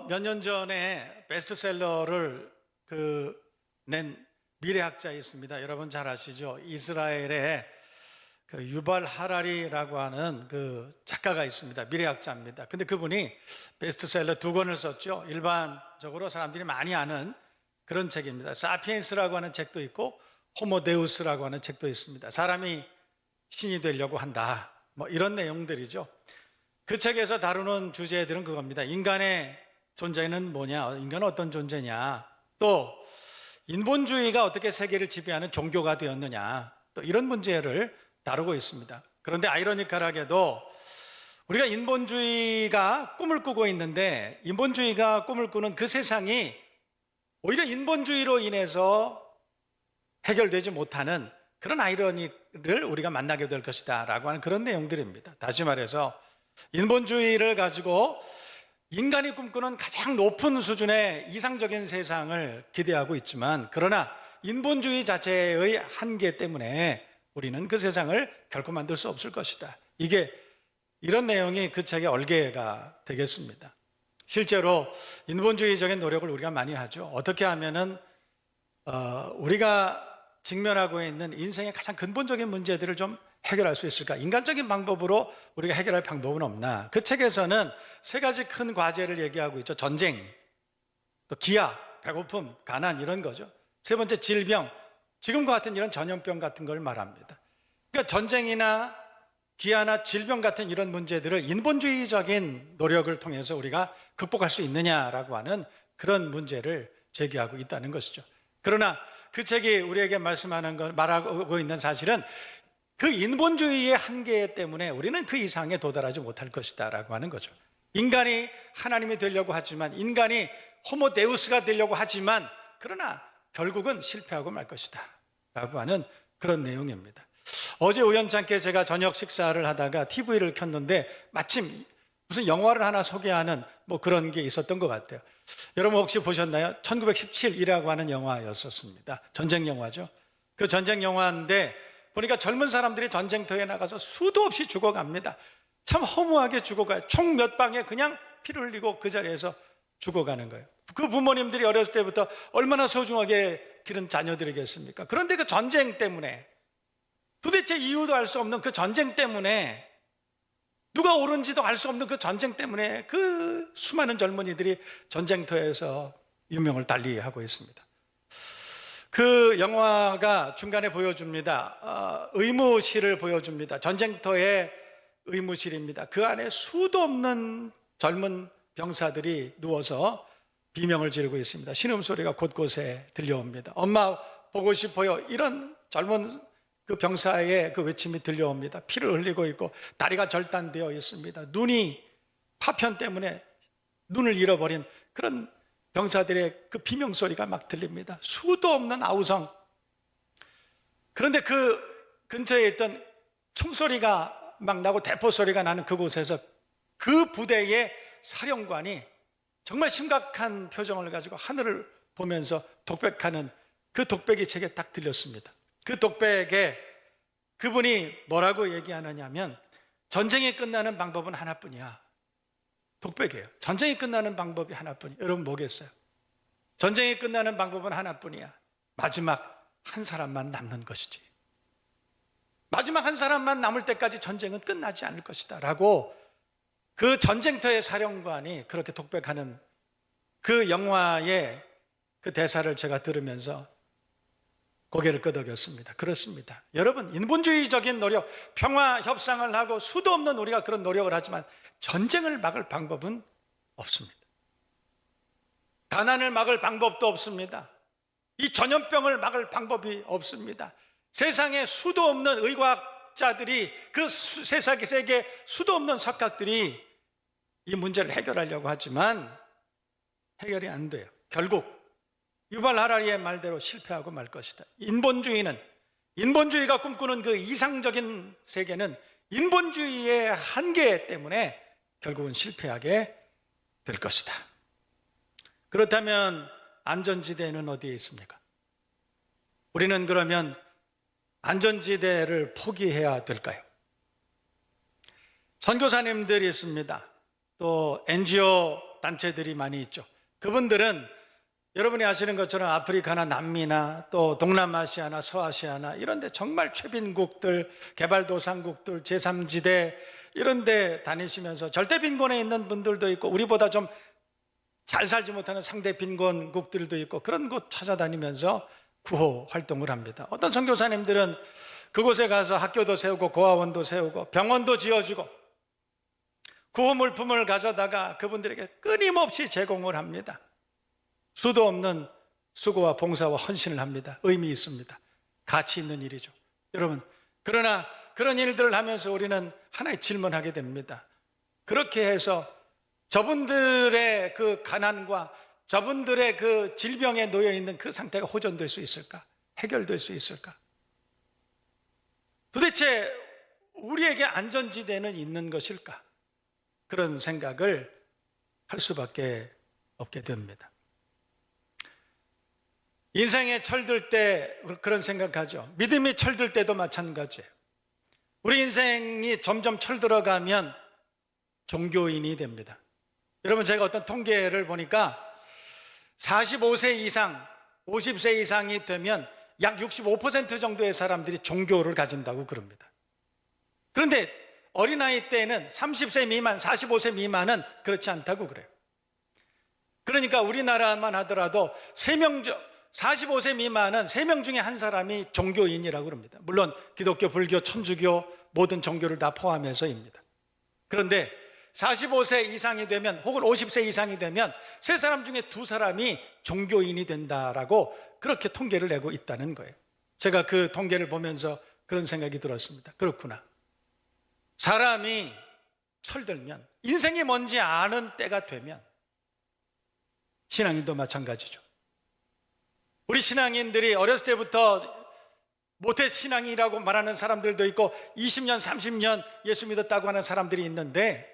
몇 년 전에 베스트셀러를 낸 미래학자가 있습니다. 여러분 잘 아시죠? 이스라엘의 유발 하라리라고 하는 작가가 있습니다. 미래학자입니다. 근데 그분이 베스트셀러 2권을 썼죠. 일반적으로 사람들이 많이 아는 그런 책입니다. 사피엔스라고 하는 책도 있고 호모데우스라고 하는 책도 있습니다. 사람이 신이 되려고 한다, 뭐 이런 내용들이죠. 그 책에서 다루는 주제들은 그겁니다. 인간의 존재는 뭐냐, 인간은 어떤 존재냐, 또 인본주의가 어떻게 세계를 지배하는 종교가 되었느냐, 또 이런 문제를 다루고 있습니다. 그런데 아이러니컬하게도 우리가 인본주의가 꿈을 꾸고 있는데, 인본주의가 꿈을 꾸는 그 세상이 오히려 인본주의로 인해서 해결되지 못하는 그런 아이러니를 우리가 만나게 될 것이다 라고 하는 그런 내용들입니다. 다시 말해서 인본주의를 가지고 인간이 꿈꾸는 가장 높은 수준의 이상적인 세상을 기대하고 있지만, 그러나 인본주의 자체의 한계 때문에 우리는 그 세상을 결코 만들 수 없을 것이다. 이런 내용이 그 책의 얼개가 되겠습니다. 실제로 인본주의적인 노력을 우리가 많이 하죠. 어떻게 하면은 우리가 직면하고 있는 인생의 가장 근본적인 문제들을 좀 해결할 수 있을까? 인간적인 방법으로 우리가 해결할 방법은 없나? 그 책에서는 3가지 큰 과제를 얘기하고 있죠. 전쟁, 또 기아, 배고픔, 가난, 이런 거죠. 3번째 질병, 지금과 같은 이런 전염병 같은 걸 말합니다. 그러니까 전쟁이나 기아나 질병 같은 이런 문제들을 인본주의적인 노력을 통해서 우리가 극복할 수 있느냐라고 하는 그런 문제를 제기하고 있다는 것이죠. 그러나 그 책이 우리에게 말하고 있는 사실은 그 인본주의의 한계 때문에 우리는 그 이상에 도달하지 못할 것이다 라고 하는 거죠. 인간이 하나님이 되려고 하지만, 인간이 호모데우스가 되려고 하지만, 그러나 결국은 실패하고 말 것이다 라고 하는 그런 내용입니다. 어제 우연찮게 제가 저녁 식사를 하다가 TV를 켰는데 마침 무슨 영화를 하나 소개하는 뭐 그런 게 있었던 것 같아요. 여러분 혹시 보셨나요? 1917이라고 하는 영화였었습니다. 전쟁 영화죠. 그 전쟁 영화인데 보니까 젊은 사람들이 전쟁터에 나가서 수도 없이 죽어갑니다. 참 허무하게 죽어가요. 총 몇 방에 그냥 피를 흘리고 그 자리에서 죽어가는 거예요. 그 부모님들이 어렸을 때부터 얼마나 소중하게 기른 자녀들이겠습니까? 그런데 그 전쟁 때문에, 도대체 이유도 알 수 없는 그 전쟁 때문에, 누가 옳은지도 알 수 없는 그 전쟁 때문에 그 수많은 젊은이들이 전쟁터에서 유명을 달리하고 있습니다. 그 영화가 중간에 보여줍니다. 의무실을 보여줍니다. 전쟁터의 의무실입니다. 그 안에 수도 없는 젊은 병사들이 누워서 비명을 지르고 있습니다. 신음소리가 곳곳에 들려옵니다. 엄마 보고 싶어요, 이런 젊은 그 병사의 그 외침이 들려옵니다. 피를 흘리고 있고 다리가 절단되어 있습니다. 눈이 파편 때문에 눈을 잃어버린 그런 병사들의 그 비명소리가 막 들립니다. 수도 없는 아우성. 그런데 그 근처에 있던 총소리가 막 나고 대포소리가 나는 그곳에서 그 부대의 사령관이 정말 심각한 표정을 가지고 하늘을 보면서 독백하는 그 독백이 제게 딱 들렸습니다. 그 독백에 그분이 뭐라고 얘기하느냐 하면, 전쟁이 끝나는 방법은 하나뿐이야. 독백이에요. 전쟁이 끝나는 방법이 하나뿐이야. 여러분 뭐겠어요? 전쟁이 끝나는 방법은 하나뿐이야. 마지막 한 사람만 남는 것이지. 마지막 한 사람만 남을 때까지 전쟁은 끝나지 않을 것이다 라고 그 전쟁터의 사령관이 그렇게 독백하는 그 영화의 그 대사를 제가 들으면서 고개를 끄덕였습니다. 그렇습니다. 여러분, 인본주의적인 노력, 평화 협상을 하고 수도 없는 우리가 그런 노력을 하지만 전쟁을 막을 방법은 없습니다. 가난을 막을 방법도 없습니다. 이 전염병을 막을 방법이 없습니다. 세상에 수도 없는 의과학자들이, 그 세계 수도 없는 석학들이 이 문제를 해결하려고 하지만 해결이 안 돼요. 결국 유발 하라리의 말대로 실패하고 말 것이다. 인본주의가 꿈꾸는 그 이상적인 세계는 인본주의의 한계 때문에 결국은 실패하게 될 것이다. 그렇다면 안전지대는 어디에 있습니까? 우리는 그러면 안전지대를 포기해야 될까요? 선교사님들이 있습니다. 또 NGO 단체들이 많이 있죠. 그분들은 여러분이 아시는 것처럼 아프리카나 남미나 또 동남아시아나 서아시아나 이런 데 정말 최빈국들, 개발도상국들, 제3지대 이런 데 다니시면서 절대 빈곤에 있는 분들도 있고 우리보다 좀 잘 살지 못하는 상대 빈곤국들도 있고 그런 곳 찾아다니면서 구호 활동을 합니다. 어떤 선교사님들은 그곳에 가서 학교도 세우고 고아원도 세우고 병원도 지어주고 구호 물품을 가져다가 그분들에게 끊임없이 제공을 합니다. 수도 없는 수고와 봉사와 헌신을 합니다. 의미 있습니다. 가치 있는 일이죠. 여러분, 그러나 그런 일들을 하면서 우리는 하나의 질문하게 됩니다. 그렇게 해서 저분들의 그 가난과 저분들의 그 질병에 놓여 있는 그 상태가 호전될 수 있을까? 해결될 수 있을까? 도대체 우리에게 안전지대는 있는 것일까? 그런 생각을 할 수밖에 없게 됩니다. 인생에 철들 때 그런 생각하죠. 믿음이 철들 때도 마찬가지예요. 우리 인생이 점점 철들어가면 종교인이 됩니다. 여러분, 제가 어떤 통계를 보니까 45세 이상, 50세 이상이 되면 약 65% 정도의 사람들이 종교를 가진다고 그럽니다. 그런데 어린아이 때는 30세 미만, 45세 미만은 그렇지 않다고 그래요. 그러니까 우리나라만 하더라도 45세 미만은 3명 중에 한 사람이 종교인이라고 그럽니다. 물론 기독교, 불교, 천주교 모든 종교를 다 포함해서입니다. 그런데 45세 이상이 되면 혹은 50세 이상이 되면 3사람 중에 2사람이 종교인이 된다라고 그렇게 통계를 내고 있다는 거예요. 제가 그 통계를 보면서 그런 생각이 들었습니다. 그렇구나. 사람이 철들면, 인생이 뭔지 아는 때가 되면 신앙인도 마찬가지죠. 우리 신앙인들이 어렸을 때부터 모태 신앙이라고 말하는 사람들도 있고 20년, 30년 예수 믿었다고 하는 사람들이 있는데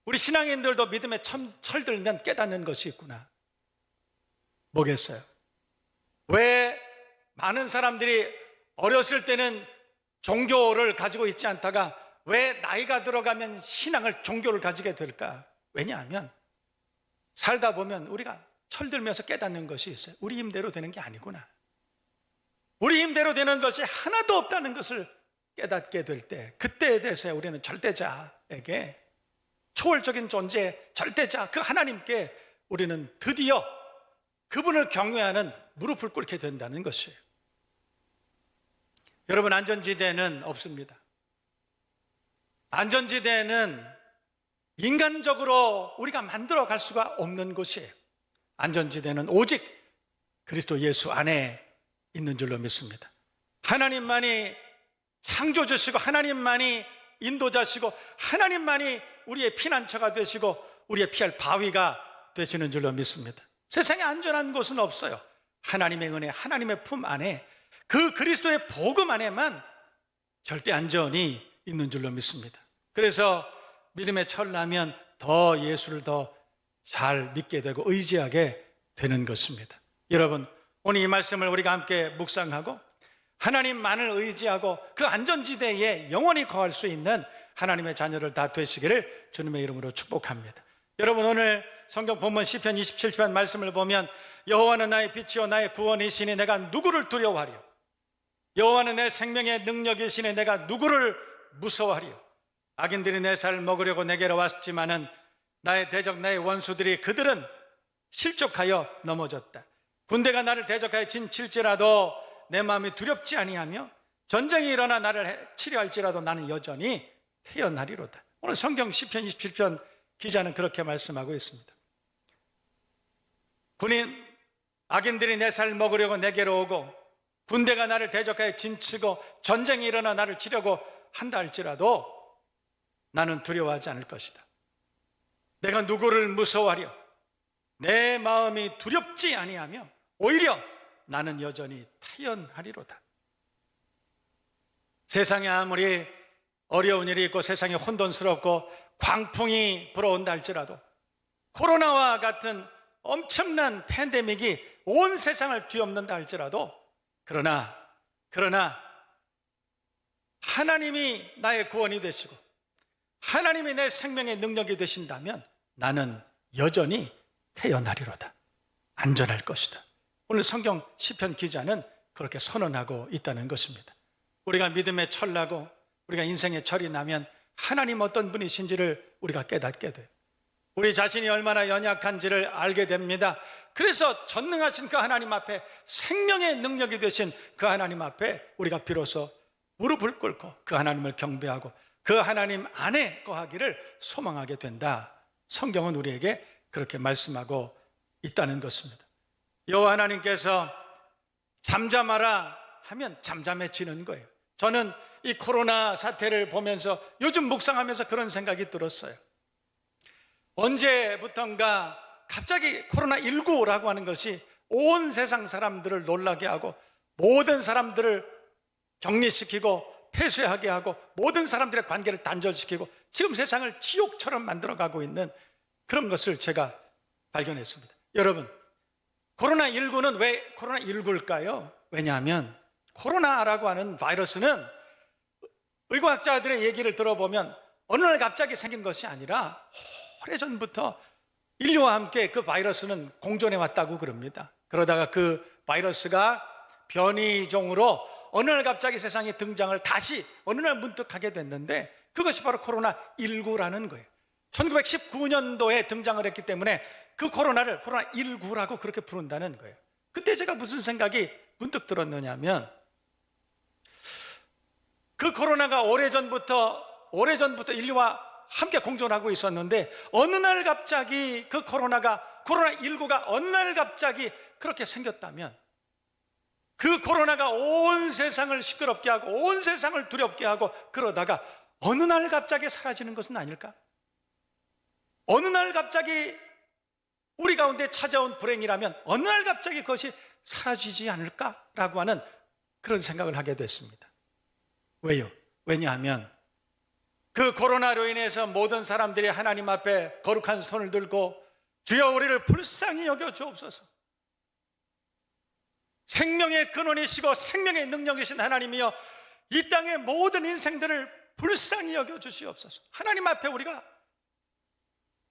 우리 신앙인들도 믿음에 철들면 깨닫는 것이 있구나. 뭐겠어요? 왜 많은 사람들이 어렸을 때는 종교를 가지고 있지 않다가 왜 나이가 들어가면 신앙을, 종교를 가지게 될까? 왜냐하면 살다 보면 우리가 철들면서 깨닫는 것이 있어요. 우리 힘대로 되는 게 아니구나. 우리 힘대로 되는 것이 하나도 없다는 것을 깨닫게 될 때, 그때에 대해서 우리는 절대자에게, 초월적인 존재, 절대자, 그 하나님께 우리는 드디어 그분을 경외하는 무릎을 꿇게 된다는 것이에요. 여러분, 안전지대는 없습니다. 안전지대는 인간적으로 우리가 만들어 갈 수가 없는 곳이에요. 안전지대는 오직 그리스도 예수 안에 있는 줄로 믿습니다. 하나님만이 창조주시고 하나님만이 인도자시고 하나님만이 우리의 피난처가 되시고 우리의 피할 바위가 되시는 줄로 믿습니다. 세상에 안전한 곳은 없어요. 하나님의 은혜, 하나님의 품 안에, 그 그리스도의 복음 안에만 절대 안전이 있는 줄로 믿습니다. 그래서 믿음에 철나면 더 예수를 더 잘 믿게 되고 의지하게 되는 것입니다. 여러분, 오늘 이 말씀을 우리가 함께 묵상하고 하나님만을 의지하고 그 안전지대에 영원히 거할 수 있는 하나님의 자녀를 다 되시기를 주님의 이름으로 축복합니다. 여러분, 오늘 성경 본문 시편 27편 말씀을 보면 여호와는 나의 빛이요 나의 구원이시니 내가 누구를 두려워하리요? 여호와는 내 생명의 능력이시니 내가 누구를 무서워하리요? 악인들이 내 살을 먹으려고 내게로 왔지만은 나의 대적, 나의 원수들이 그들은 실족하여 넘어졌다. 군대가 나를 대적하여 진칠지라도 내 마음이 두렵지 아니하며 전쟁이 일어나 나를 치려 할지라도 나는 여전히 태어나리로다. 오늘 성경 시편 27편 기자는 그렇게 말씀하고 있습니다. 악인들이 내 살을 먹으려고 내게로 오고 군대가 나를 대적하여 진치고 전쟁이 일어나 나를 치려고 한다 할지라도 나는 두려워하지 않을 것이다. 내가 누구를 무서워하려? 내 마음이 두렵지 아니하며 오히려 나는 여전히 태연하리로다. 세상에 아무리 어려운 일이 있고 세상이 혼돈스럽고 광풍이 불어온다 할지라도, 코로나와 같은 엄청난 팬데믹이 온 세상을 뒤엎는다 할지라도, 그러나 하나님이 나의 구원이 되시고 하나님이 내 생명의 능력이 되신다면 나는 여전히 태어나리로다. 안전할 것이다. 오늘 성경 시편 기자는 그렇게 선언하고 있다는 것입니다. 우리가 믿음의 철나고 우리가 인생의 철이 나면 하나님 어떤 분이신지를 우리가 깨닫게 돼요. 우리 자신이 얼마나 연약한지를 알게 됩니다. 그래서 전능하신 그 하나님 앞에, 생명의 능력이 되신 그 하나님 앞에 우리가 비로소 무릎을 꿇고 그 하나님을 경배하고 그 하나님 안에 거하기를 소망하게 된다. 성경은 우리에게 그렇게 말씀하고 있다는 것입니다. 여호와 하나님께서 잠잠하라 하면 잠잠해지는 거예요. 저는 이 코로나 사태를 보면서 요즘 묵상하면서 그런 생각이 들었어요. 언제부턴가 갑자기 코로나19라고 하는 것이 온 세상 사람들을 놀라게 하고 모든 사람들을 격리시키고 폐쇄하게 하고 모든 사람들의 관계를 단절시키고 지금 세상을 지옥처럼 만들어가고 있는 그런 것을 제가 발견했습니다. 여러분, 코로나19는 왜 코로나19일까요? 왜냐하면 코로나라고 하는 바이러스는 의과학자들의 얘기를 들어보면 어느 날 갑자기 생긴 것이 아니라 오래전부터 인류와 함께 그 바이러스는 공존해 왔다고 그럽니다. 그러다가 그 바이러스가 변이종으로 어느 날 갑자기 세상에 등장을 다시 어느 날 문득 하게 됐는데 그것이 바로 코로나19라는 거예요. 1919년도에 등장을 했기 때문에 그 코로나를 코로나19라고 그렇게 부른다는 거예요. 그때 제가 무슨 생각이 문득 들었느냐면 그 코로나가 오래전부터 인류와 함께 공존하고 있었는데 어느 날 갑자기 그 코로나19가 어느 날 갑자기 그렇게 생겼다면 그 코로나가 온 세상을 시끄럽게 하고 온 세상을 두렵게 하고 그러다가 어느 날 갑자기 사라지는 것은 아닐까? 어느 날 갑자기 우리 가운데 찾아온 불행이라면 어느 날 갑자기 그것이 사라지지 않을까라고 하는 그런 생각을 하게 됐습니다. 왜요? 왜냐하면 그 코로나로 인해서 모든 사람들이 하나님 앞에 거룩한 손을 들고 주여 우리를 불쌍히 여겨 주옵소서. 생명의 근원이시고 생명의 능력이신 하나님이여 이 땅의 모든 인생들을 불쌍히 여겨 주시옵소서. 하나님 앞에 우리가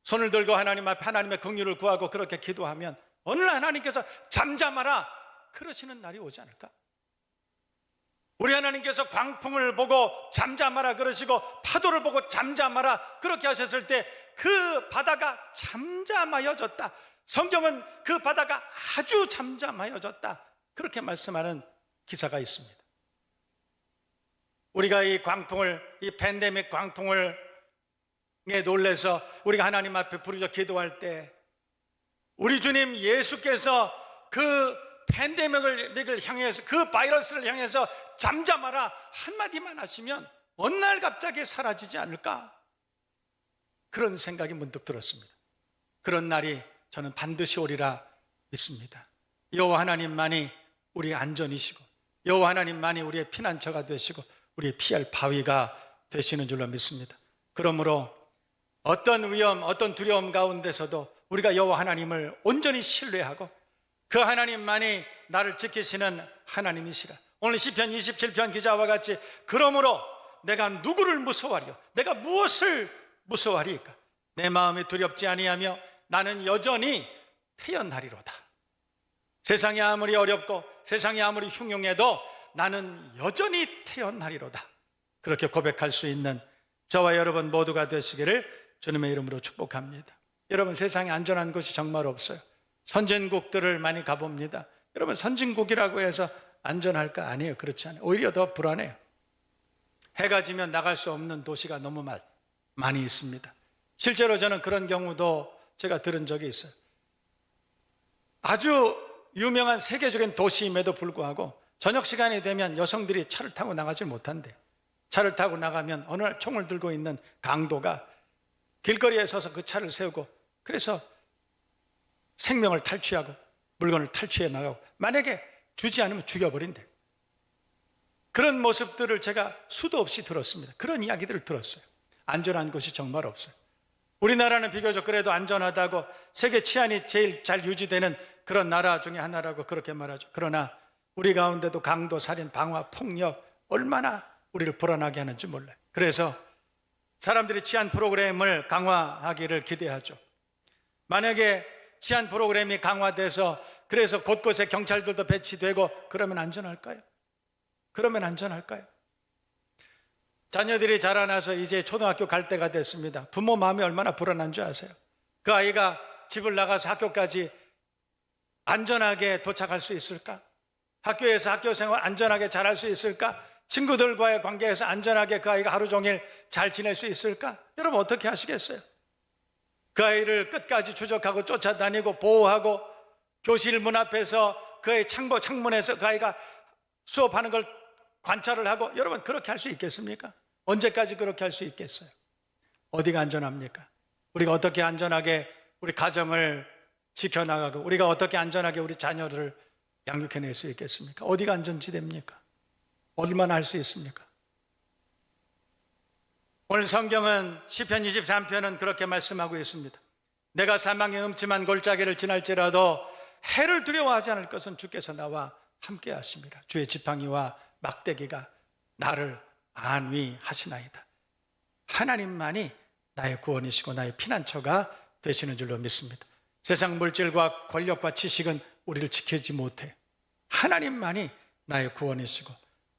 손을 들고 하나님 앞에 하나님의 긍휼을 구하고 그렇게 기도하면 어느 날 하나님께서 잠잠하라 그러시는 날이 오지 않을까? 우리 하나님께서 광풍을 보고 잠잠하라 그러시고 파도를 보고 잠잠하라 그렇게 하셨을 때 그 바다가 잠잠하여졌다. 성경은 그 바다가 아주 잠잠하여졌다 그렇게 말씀하는 기사가 있습니다. 우리가 이 팬데믹 광풍을 놀래서 우리가 하나님 앞에 부르짖어 기도할 때 우리 주님 예수께서 그 팬데믹을 향해서 그 바이러스를 향해서 잠잠하라 한마디만 하시면 어느 날 갑자기 사라지지 않을까? 그런 생각이 문득 들었습니다. 그런 날이 저는 반드시 오리라 믿습니다. 여호와 하나님만이 우리의 안전이시고 여호와 하나님만이 우리의 피난처가 되시고 우리의 피할 바위가 되시는 줄로 믿습니다. 그러므로 어떤 위험, 어떤 두려움 가운데서도 우리가 여호와 하나님을 온전히 신뢰하고 그 하나님만이 나를 지키시는 하나님이시라. 오늘 시편 27편 기자와 같이 그러므로 내가 누구를 무서워하리요? 내가 무엇을 무서워하리까? 내 마음이 두렵지 아니하며 나는 여전히 태어나리로다. 세상이 아무리 어렵고 세상이 아무리 흉흉해도 나는 여전히 태어나리로다. 그렇게 고백할 수 있는 저와 여러분 모두가 되시기를 주님의 이름으로 축복합니다. 여러분, 세상에 안전한 곳이 정말 없어요. 선진국들을 많이 가봅니다. 여러분, 선진국이라고 해서 안전할까? 아니에요. 그렇지 않아요. 오히려 더 불안해요. 해가 지면 나갈 수 없는 도시가 너무 많이 있습니다. 실제로 저는 그런 경우도 제가 들은 적이 있어요. 아주 유명한 세계적인 도시임에도 불구하고 저녁 시간이 되면 여성들이 차를 타고 나가지 못한대요. 차를 타고 나가면 어느 날 총을 들고 있는 강도가 길거리에 서서 그 차를 세우고 그래서 생명을 탈취하고 물건을 탈취해 나가고 만약에 주지 않으면 죽여버린대. 그런 모습들을 제가 수도 없이 들었습니다. 그런 이야기들을 들었어요. 안전한 곳이 정말 없어요. 우리나라는 비교적 그래도 안전하다고 세계 치안이 제일 잘 유지되는 그런 나라 중에 하나라고 그렇게 말하죠. 그러나 우리 가운데도 강도, 살인, 방화, 폭력 얼마나 우리를 불안하게 하는지 몰라요. 그래서 사람들이 치안 프로그램을 강화하기를 기대하죠. 만약에 치안 프로그램이 강화돼서 그래서 곳곳에 경찰들도 배치되고 그러면 안전할까요? 그러면 안전할까요? 자녀들이 자라나서 이제 초등학교 갈 때가 됐습니다. 부모 마음이 얼마나 불안한 줄 아세요? 그 아이가 집을 나가서 학교까지 안전하게 도착할 수 있을까? 학교에서 학교 생활 안전하게 잘할 수 있을까? 친구들과의 관계에서 안전하게 그 아이가 하루 종일 잘 지낼 수 있을까? 여러분 어떻게 하시겠어요? 그 아이를 끝까지 추적하고 쫓아다니고 보호하고 교실 문 앞에서 그의 창문에서 그 아이가 수업하는 걸 관찰을 하고, 여러분 그렇게 할 수 있겠습니까? 언제까지 그렇게 할 수 있겠어요? 어디가 안전합니까? 우리가 어떻게 안전하게 우리 가정을 지켜나가고 우리가 어떻게 안전하게 우리 자녀를 양육해낼 수 있겠습니까? 어디가 안전지대입니까? 얼마나 할 수 있습니까? 오늘 성경은 시편 23편은 그렇게 말씀하고 있습니다. 내가 사망의 음침한 골짜기를 지날지라도 해를 두려워하지 않을 것은 주께서 나와 함께 하심이라. 주의 지팡이와 막대기가 나를 안위하시나이다. 하나님만이 나의 구원이시고 나의 피난처가 되시는 줄로 믿습니다. 세상 물질과 권력과 지식은 우리를 지키지 못해. 하나님만이 나의 구원이시고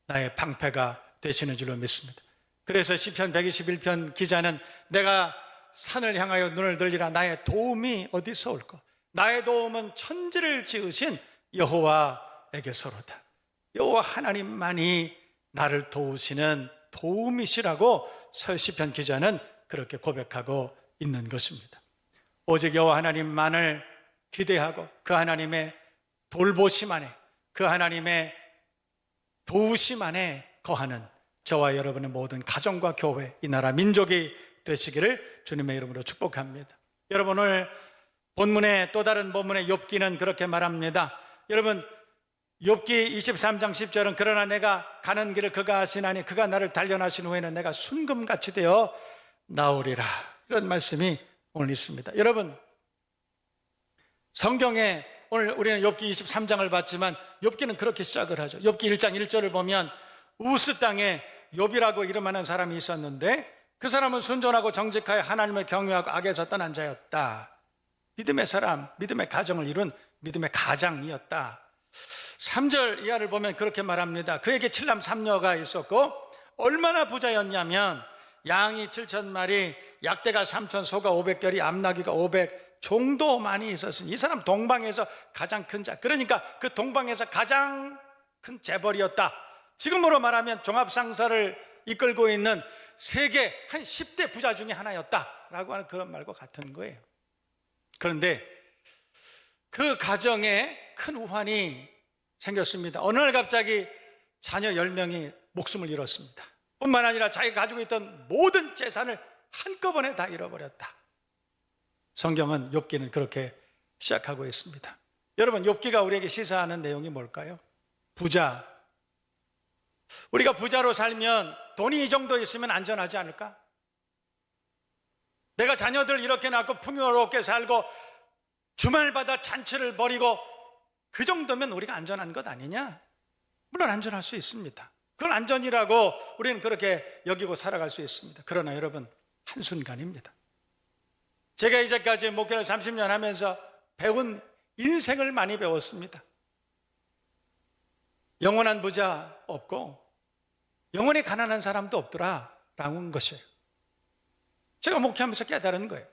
나의 방패가 되시는 줄로 믿습니다. 그래서 시편 121편 기자는 내가 산을 향하여 눈을 들리라. 나의 도움이 어디서 올까? 나의 도움은 천지를 지으신 여호와에게서로다. 여호와 하나님만이 나를 도우시는 도움이시라고 시편 기자는 그렇게 고백하고 있는 것입니다. 오직 여호와 하나님만을 기대하고 그 하나님의 돌보심 안에, 그 하나님의 도우심 안에 거하는 저와 여러분의 모든 가정과 교회, 이 나라 민족이 되시기를 주님의 이름으로 축복합니다. 여러분 오늘 본문의 또 다른 본문의 욥기는 그렇게 말합니다. 여러분 욥기 23장 10절은 그러나 내가 가는 길을 그가 아시나니 그가 나를 단련하신 후에는 내가 순금같이 되어 나오리라. 이런 말씀이 오늘 있습니다. 여러분 성경에 오늘 우리는 욥기 23장을 봤지만 욥기는 그렇게 시작을 하죠. 욥기 1장 1절을 보면 우스 땅에 욥이라고 이름하는 사람이 있었는데 그 사람은 순전하고 정직하여 하나님을 경외하고 악에서 떠난 자였다. 믿음의 사람, 믿음의 가정을 이룬 믿음의 가장이었다. 3절 이하를 보면 그렇게 말합니다. 그에게 7남 3녀가 있었고 얼마나 부자였냐면 양이 7,000마리, 약대가 3,000, 소가 500결이, 암나귀가 500 종도 많이 있었으니 이 사람 동방에서 가장 큰 자, 그러니까 그 동방에서 가장 큰 재벌이었다. 지금으로 말하면 종합상사를 이끌고 있는 세계 한 10대 부자 중에 하나였다라고 하는 그런 말과 같은 거예요. 그런데 그 가정에 큰 우환이 생겼습니다. 어느 날 갑자기 자녀 10명이 목숨을 잃었습니다. 뿐만 아니라 자기가 가지고 있던 모든 재산을 한꺼번에 다 잃어버렸다. 성경은 욥기는 그렇게 시작하고 있습니다. 여러분 욥기가 우리에게 시사하는 내용이 뭘까요? 부자. 우리가 부자로 살면 돈이 이 정도 있으면 안전하지 않을까? 내가 자녀들 이렇게 낳고 풍요롭게 살고 주말마다 잔치를 벌이고 그 정도면 우리가 안전한 것 아니냐? 물론 안전할 수 있습니다. 그건 안전이라고 우리는 그렇게 여기고 살아갈 수 있습니다. 그러나 여러분 한순간입니다. 제가 이제까지 목회를 30년 하면서 배운 인생을 많이 배웠습니다. 영원한 부자 없고 영원히 가난한 사람도 없더라 라는 것이에요. 제가 목회하면서 깨달은 거예요.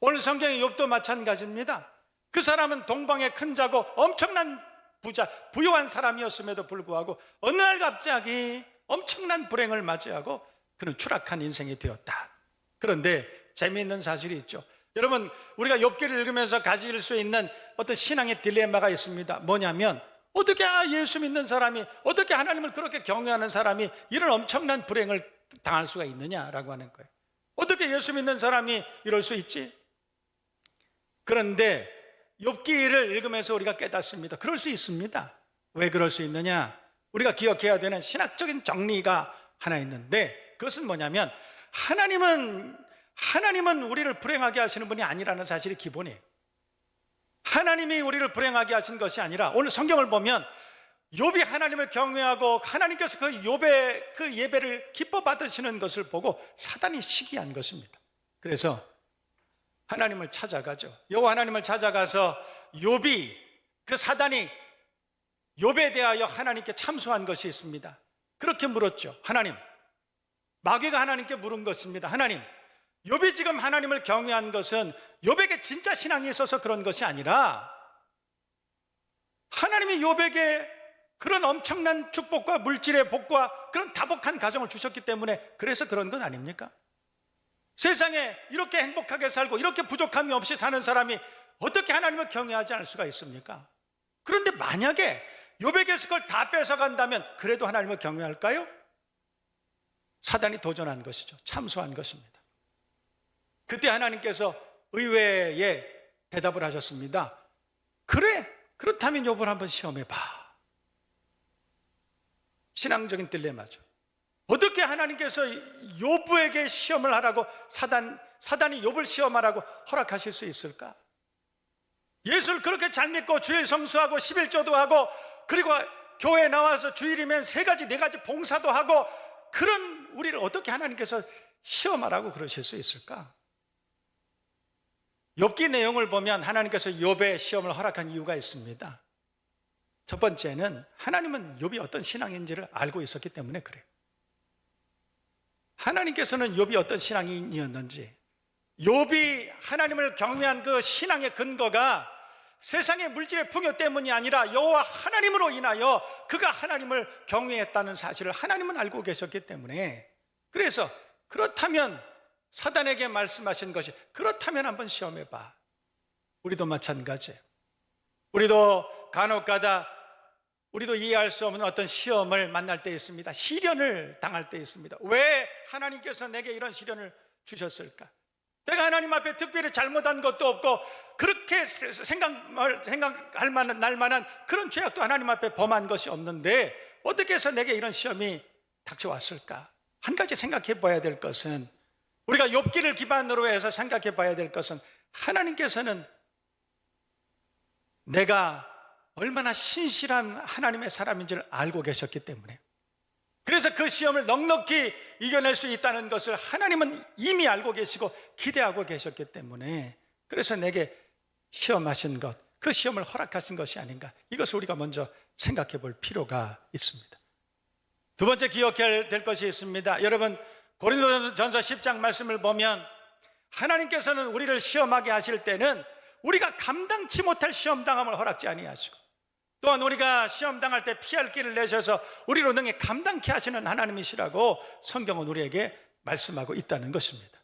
오늘 성경의 욥도 마찬가지입니다. 그 사람은 동방의 큰 자고 엄청난 부자, 부유한 사람이었음에도 불구하고 어느 날 갑자기 엄청난 불행을 맞이하고 그는 추락한 인생이 되었다. 그런데 재미있는 사실이 있죠. 여러분 우리가 욥기를 읽으면서 가질 수 있는 어떤 신앙의 딜레마가 있습니다. 뭐냐면 어떻게 예수 믿는 사람이, 어떻게 하나님을 그렇게 경외하는 사람이 이런 엄청난 불행을 당할 수가 있느냐라고 하는 거예요. 어떻게 예수 믿는 사람이 이럴 수 있지? 그런데 욥기를 읽으면서 우리가 깨닫습니다. 그럴 수 있습니다. 왜 그럴 수 있느냐? 우리가 기억해야 되는 신학적인 정리가 하나 있는데 그것은 뭐냐면 하나님은 우리를 불행하게 하시는 분이 아니라는 사실이 기본이에요. 하나님이 우리를 불행하게 하신 것이 아니라 오늘 성경을 보면 욥이 하나님을 경외하고 하나님께서 그 욥의 그 예배를 기뻐 받으시는 것을 보고 사단이 시기한 것입니다. 그래서 하나님을 찾아가죠. 여호와 하나님을 찾아가서 욥이, 그 사단이 욥에 대하여 하나님께 참소한 것이 있습니다. 그렇게 물었죠. 하나님, 마귀가 하나님께 물은 것입니다. 하나님, 욥이 지금 하나님을 경외한 것은 욥에게 진짜 신앙이 있어서 그런 것이 아니라 하나님이 욥에게 그런 엄청난 축복과 물질의 복과 그런 다복한 가정을 주셨기 때문에 그래서 그런 건 아닙니까? 세상에 이렇게 행복하게 살고 이렇게 부족함이 없이 사는 사람이 어떻게 하나님을 경외하지 않을 수가 있습니까? 그런데 만약에 욥에게서 그걸 다 뺏어간다면 그래도 하나님을 경외할까요? 사단이 도전한 것이죠. 참소한 것입니다. 그때 하나님께서 의외의 대답을 하셨습니다. 그래, 그렇다면 욥을 한번 시험해봐. 신앙적인 딜레마죠. 어떻게 하나님께서 욥에게 시험을 하라고 사단이 욥을 시험하라고 허락하실 수 있을까? 예수를 그렇게 잘 믿고 주일 성수하고 11조도 하고 그리고 교회에 나와서 주일이면 3가지 4가지 봉사도 하고 그런 우리를 어떻게 하나님께서 시험하라고 그러실 수 있을까? 욥기 내용을 보면 하나님께서 욥의 시험을 허락한 이유가 있습니다. 첫 번째는 하나님은 욥이 어떤 신앙인지를 알고 있었기 때문에 그래요. 하나님께서는 욥이 어떤 신앙인이었는지, 욥이 하나님을 경외한 그 신앙의 근거가 세상의 물질의 풍요 때문이 아니라 여호와 하나님으로 인하여 그가 하나님을 경외했다는 사실을 하나님은 알고 계셨기 때문에, 그래서 그렇다면 사단에게 말씀하신 것이 그렇다면 한번 시험해봐. 우리도 마찬가지예요. 우리도 간혹가다 우리도 이해할 수 없는 어떤 시험을 만날 때 있습니다. 시련을 당할 때 있습니다. 왜 하나님께서 내게 이런 시련을 주셨을까? 내가 하나님 앞에 특별히 잘못한 것도 없고 그렇게 생각할 만한 날 만한 그런 죄악도 하나님 앞에 범한 것이 없는데 어떻게 해서 내게 이런 시험이 닥쳐왔을까? 한 가지 생각해 봐야 될 것은, 우리가 욥기를 기반으로 해서 생각해 봐야 될 것은, 하나님께서는 내가 얼마나 신실한 하나님의 사람인지를 알고 계셨기 때문에, 그래서 그 시험을 넉넉히 이겨낼 수 있다는 것을 하나님은 이미 알고 계시고 기대하고 계셨기 때문에, 그래서 내게 시험하신 것, 그 시험을 허락하신 것이 아닌가, 이것을 우리가 먼저 생각해 볼 필요가 있습니다. 두 번째 기억해야 될 것이 있습니다. 여러분, 고린도전서 10장 말씀을 보면 하나님께서는 우리를 시험하게 하실 때는 우리가 감당치 못할 시험당함을 허락지 아니하시고, 또한 우리가 시험당할 때 피할 길을 내셔서 우리로 능히 감당케 하시는 하나님이시라고 성경은 우리에게 말씀하고 있다는 것입니다.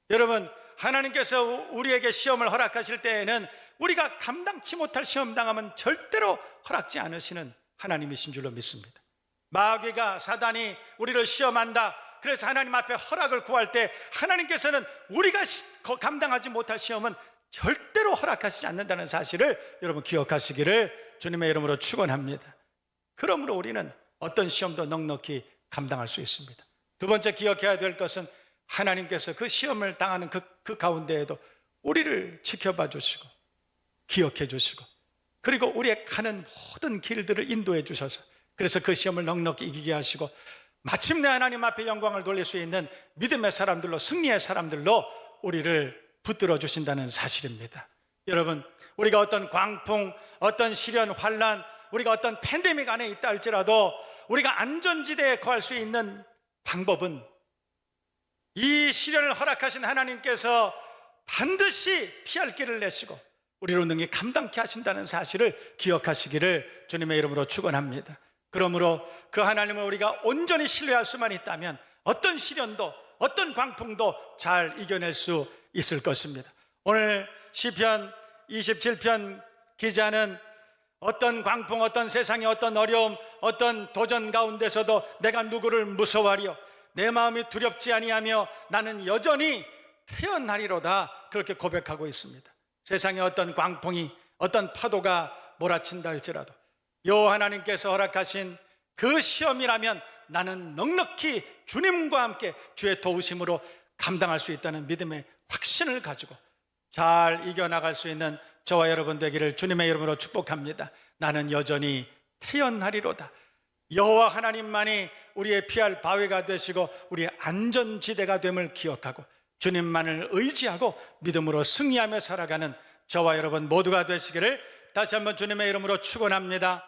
여러분, 하나님께서 우리에게 시험을 허락하실 때에는 우리가 감당치 못할 시험당함은 절대로 허락지 않으시는 하나님이신 줄로 믿습니다. 마귀가, 사단이 우리를 시험한다, 그래서 하나님 앞에 허락을 구할 때 하나님께서는 우리가 감당하지 못할 시험은 절대로 허락하시지 않는다는 사실을 여러분 기억하시기를 주님의 이름으로 축원합니다. 그러므로 우리는 어떤 시험도 넉넉히 감당할 수 있습니다. 두 번째 기억해야 될 것은, 하나님께서 그 시험을 당하는 그 가운데에도 우리를 지켜봐 주시고 기억해 주시고, 그리고 우리의 가는 모든 길들을 인도해 주셔서, 그래서 그 시험을 넉넉히 이기게 하시고 마침내 하나님 앞에 영광을 돌릴 수 있는 믿음의 사람들로, 승리의 사람들로 우리를 붙들어 주신다는 사실입니다. 여러분, 우리가 어떤 광풍, 어떤 시련, 환난, 우리가 어떤 팬데믹 안에 있다 할지라도 우리가 안전지대에 거할 수 있는 방법은, 이 시련을 허락하신 하나님께서 반드시 피할 길을 내시고 우리로 능히 감당케 하신다는 사실을 기억하시기를 주님의 이름으로 축원합니다. 그러므로 그 하나님을 우리가 온전히 신뢰할 수만 있다면 어떤 시련도, 어떤 광풍도 잘 이겨낼 수 있을 것입니다. 오늘 시편 27편 기자는 어떤 광풍, 어떤 세상의 어떤 어려움, 어떤 도전 가운데서도 내가 누구를 무서워하리요, 내 마음이 두렵지 아니하며 나는 여전히 태어나리로다, 그렇게 고백하고 있습니다. 세상에 어떤 광풍이, 어떤 파도가 몰아친다 할지라도 여호와 하나님께서 허락하신 그 시험이라면 나는 넉넉히 주님과 함께 주의 도우심으로 감당할 수 있다는 믿음의 확신을 가지고 잘 이겨나갈 수 있는 저와 여러분 되기를 주님의 이름으로 축복합니다. 나는 여전히 태어나리로다. 여호와 하나님만이 우리의 피할 바위가 되시고 우리의 안전지대가 됨을 기억하고, 주님만을 의지하고 믿음으로 승리하며 살아가는 저와 여러분 모두가 되시기를 다시 한번 주님의 이름으로 축원합니다.